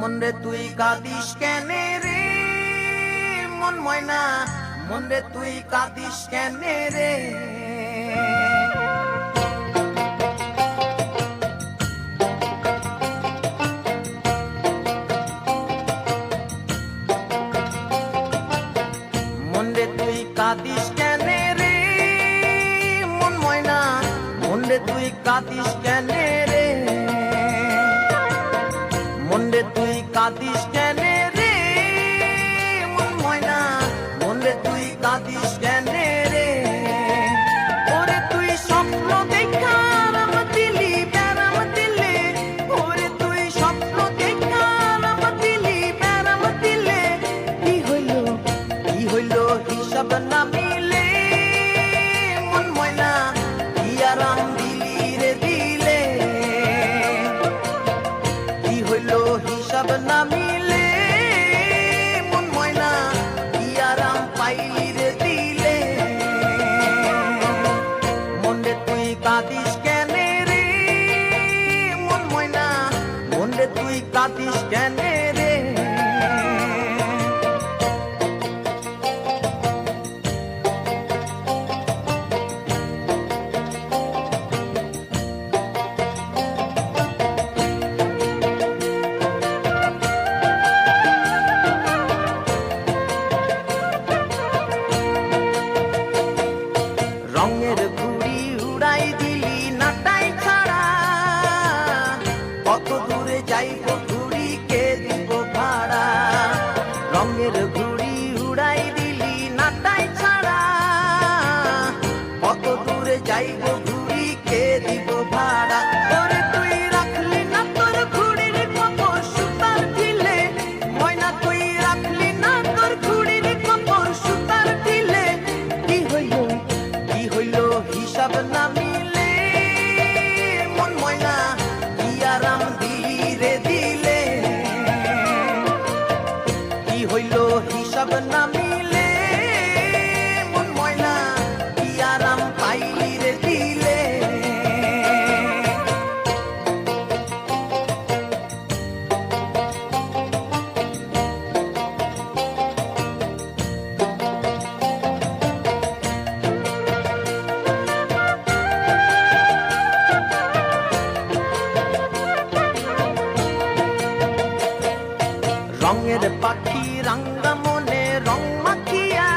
মনরে তুই কাঁদিস কেনে রে মন ময়না, মনরে তুই কাঁদিস কেনে রে। মনরে তুই কাঁদিস কেনে রে মন ময়না, মনরে তুই কাঁদিস কেনে রে। মনরে তুই কাঁদিস কেনে রে মন ময়না, মনরে তুই কাঁদিস কেনে রে। ওরে তুই স্বপ্ন দেখা রাম দিলি ব্যারাম দিলে, ওরে তুই স্বপ্ন দেখা রাম দিলি ব্যারাম দিলে, কি হইল হিসাব না মিলে মন ময়না, কি আরাম দিলি রে দিলে। কি হইল হিসাব না মিলে মন ময়না, কি আরাম পাইলি রে দিলে। মনরে তুই কাঁদিস কেনে রে মন ময়না, মনরে তুই কাঁদিস কেনে রে। রঙের ঘুড়ি উড়াই দিলি নাটাই ছাড়া, কত দূরে যাইব ঘুড়ি কে দিব ভাড়া। রঙের ঘুড়ি উড়াই দিলি নাটাই ছাড়া, কত দূরে যাইব ঘুড়ি কে দিব ভাড়া। ওরে তুই রাখলি না তোর ঘুড়ির খবর সুতার ঢিলে, ময়না তুই রাখলি না তোর ঘুড়ির খবর সুতার ঢিলে। কি হইল হিসাব না মিলে মন ময়না, কি আরাম দিলি রে দিলে। কি হইল হিসাব না মিলে মন ময়না, কি আরাম পাইলি রে দিলে। রঙের পাখি রাঙ্গা মনে রং মাখিয়া,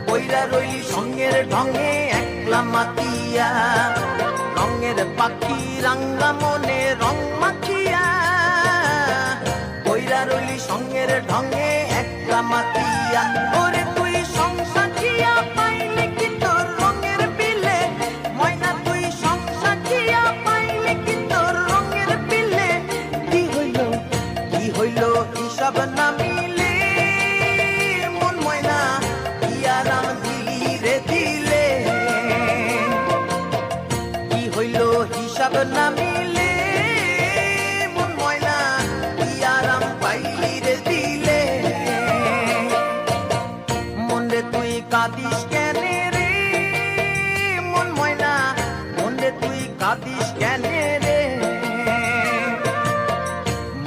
কইরা রইলি সঙ্গের ঢঙে একলা মাতিয়া। রঙের পাখি রাঙ্গা মনে রং মাখিয়া, কইরা রইলি সঙ্গের ঢঙে একলা মাতিয়া। ওরে তুই সংসাখিয়া পাইলে কি তোর রঙের বিলে, ময়না তুই সংসাখিয়া পাইলে কি তোর রঙের বিলে। কি হইল হিসাব না মিলে মন ময়না, কি আরাম দিলি রে দিলে। কি হইল হিসাব না মিলে মন ময়না, কি আরাম পাইলি রে দিলে। মনরে তুই কাঁদিস কেনে রে মন ময়না, মনরে তুই কাঁদিস কেনে রে।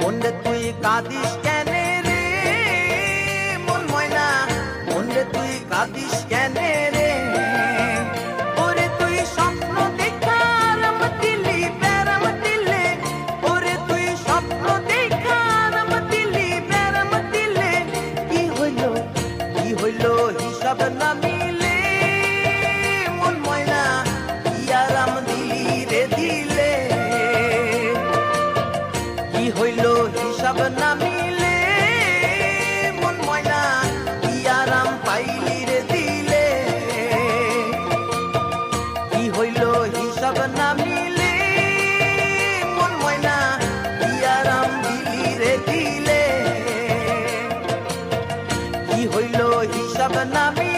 মনরে তুই কাঁদিস কেনে রে মন ময়না, মনরে তুই কাঁদিস কেনে রে। ওরে তুই স্বপ্ন দেখা রাম দিলি ব্যারাম দিলে, ওরে তুই স্বপ্ন দেখা রাম দিলি ব্যারাম দিলে। কি হইল হিসাব না মিলে মন ময়না, কি আরাম দিলি রে দিলে। কি হইল হিসাব না মিলে মন ময়না, কি আরাম পাইলি রে দিলে। কি হইল হিসাব না মিলে মন ময়না, কি আরাম দিলি রে দিলে। কি হইল হিসাব না মিলে